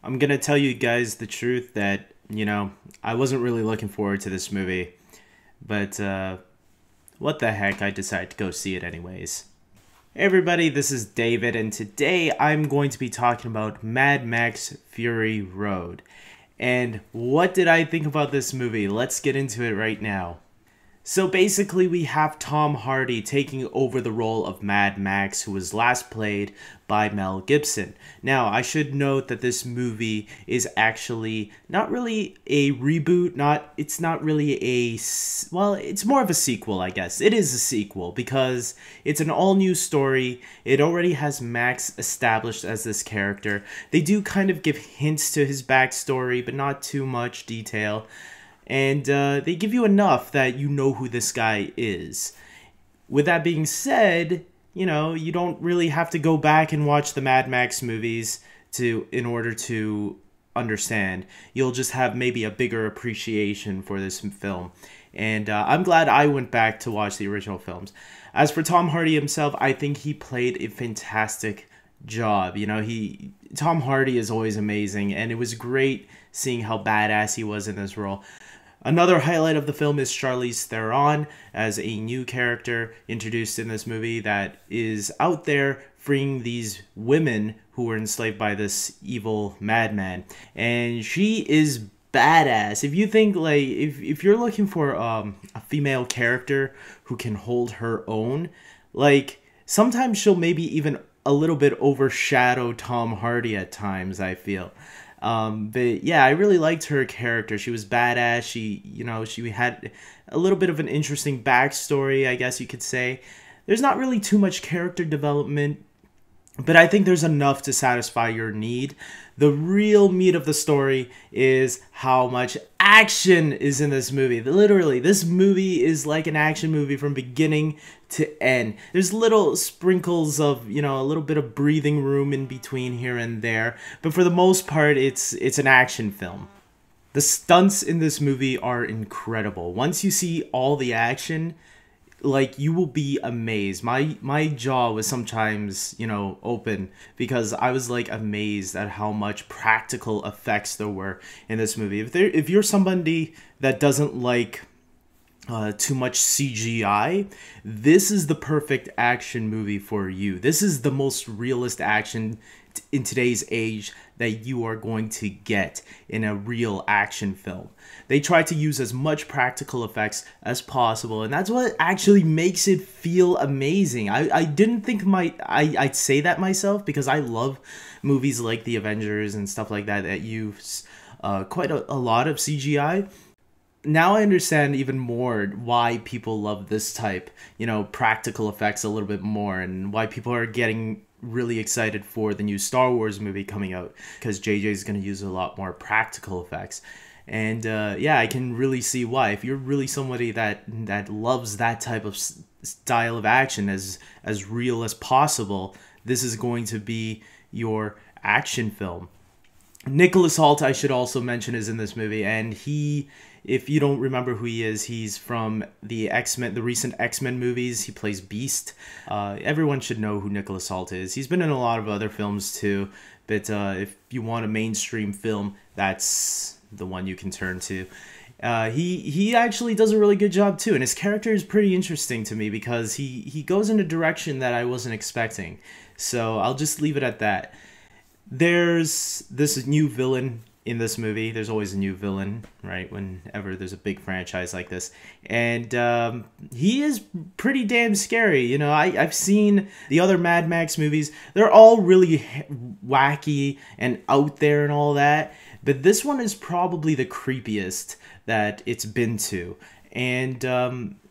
I'm gonna tell you guys the truth that, I wasn't really looking forward to this movie, but what the heck, I decided to go see it anyways. Hey everybody, this is David, and today I'm going to be talking about Mad Max Fury Road. And what did I think about this movie? Let's get into it right now. So basically, we have Tom Hardy taking over the role of Mad Max, who was last played by Mel Gibson. Now, I should note that this movie is actually not really a reboot, it's not really well, it's more of a sequel, I guess. It is a sequel because it's an all-new story. It already has Max established as this character. They do kind of give hints to his backstory, but not too much detail. And they give you enough that you know who this guy is. With that being said, you don't really have to go back and watch the Mad Max movies in order to understand. You'll just have maybe a bigger appreciation for this film. And I'm glad I went back to watch the original films. As for Tom Hardy himself, I think he played a fantastic job. Tom Hardy is always amazing, and it was great seeing how badass he was in this role. Another highlight of the film is Charlize Theron as a new character introduced in this movie that is out there freeing these women who were enslaved by this evil madman. And she is badass. If you think, if you're looking for a female character who can hold her own, sometimes she'll maybe even a little bit overshadow Tom Hardy at times, I feel. But yeah, I really liked her character. She was badass. She had a little bit of an interesting backstory, I guess you could say. There's not really too much character development, but I think there's enough to satisfy your need. The real meat of the story is how much action is in this movie. Literally, this movie is like an action movie from beginning to end. There's little sprinkles of, a little bit of breathing room in between here and there, but for the most part, it's an action film. The stunts in this movie are incredible. Once you see all the action, you will be amazed. My jaw was sometimes, open because I was amazed at how much practical effects there were in this movie. If you're somebody that doesn't like too much CGI, this is the perfect action movie for you. This is the most realist action in today's age that you are going to get in a real action film. They try to use as much practical effects as possible, and that's what actually makes it feel amazing. I didn't think I'd say that myself, because I love movies like The Avengers and stuff like that use quite a lot of CGI. Now I understand even more why people love this type, practical effects a little bit more, and why people are getting really excited for the new Star Wars movie coming out, because JJ is going to use a lot more practical effects. And yeah, I can really see why. If you're really somebody that loves that type of style of action as real as possible, this is going to be your action film. Nicholas Hoult, I should also mention, is in this movie, and if you don't remember who he is, he's from the recent X-Men movies. He plays Beast. Everyone should know who Nicholas Hoult is. He's been in a lot of other films too, but if you want a mainstream film, that's the one you can turn to. He actually does a really good job too, and his character is pretty interesting to me because he goes in a direction that I wasn't expecting. So I'll just leave it at that. There's this new villain in this movie. There's always a new villain, right, whenever there's a big franchise like this. And he is pretty damn scary. I've seen the other Mad Max movies. They're all really wacky and out there and all that. But this one is probably the creepiest that it's been to. And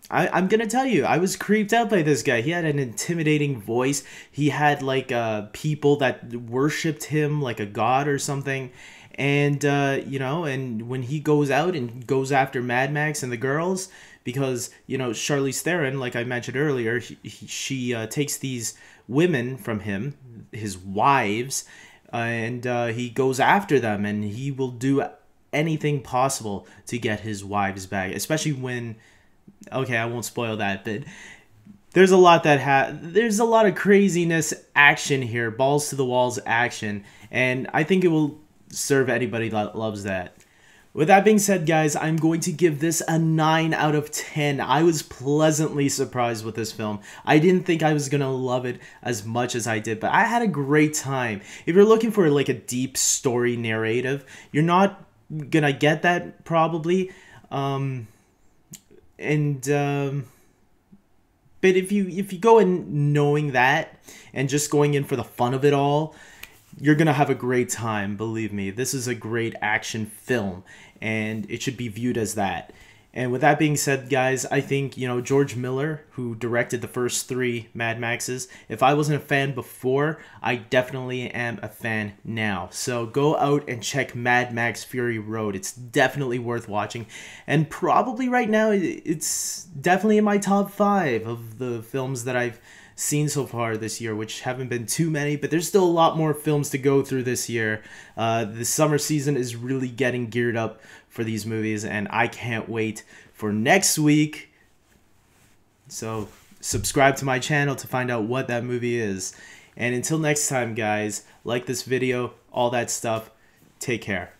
I'm gonna tell you, I was creeped out by this guy. He had an intimidating voice. He had people that worshipped him like a god or something. And and when he goes out and goes after Mad Max and the girls, because Charlize Theron, like I mentioned earlier, she takes these women from him, his wives, and he goes after them, and he will do anything possible to get his wives back, especially when, okay, I won't spoil that, but there's a lot there's a lot of craziness action here, balls to the walls action, and I think it will serve anybody that loves that. With that being said, guys, I'm going to give this a 9 out of 10. I was pleasantly surprised with this film. I didn't think I was going to love it as much as I did, but I had a great time. If you're looking for like a deep story narrative, you're not going to get that probably. But if you go in knowing that and just going in for the fun of it all, you're going to have a great time, believe me. This is a great action film, and it should be viewed as that. And with that being said, guys, I think, George Miller, who directed the first 3 Mad Maxes, if I wasn't a fan before, I definitely am a fan now. So go out and check Mad Max Fury Road. It's definitely worth watching. And probably right now, it's definitely in my top 5 of the films that I've seen so far this year, which haven't been too many, but there's still a lot more films to go through this year. The summer season is really getting geared up for these movies, and I can't wait for next week. So subscribe to my channel to find out what that movie is. And until next time, guys, like this video, all that stuff. Take care.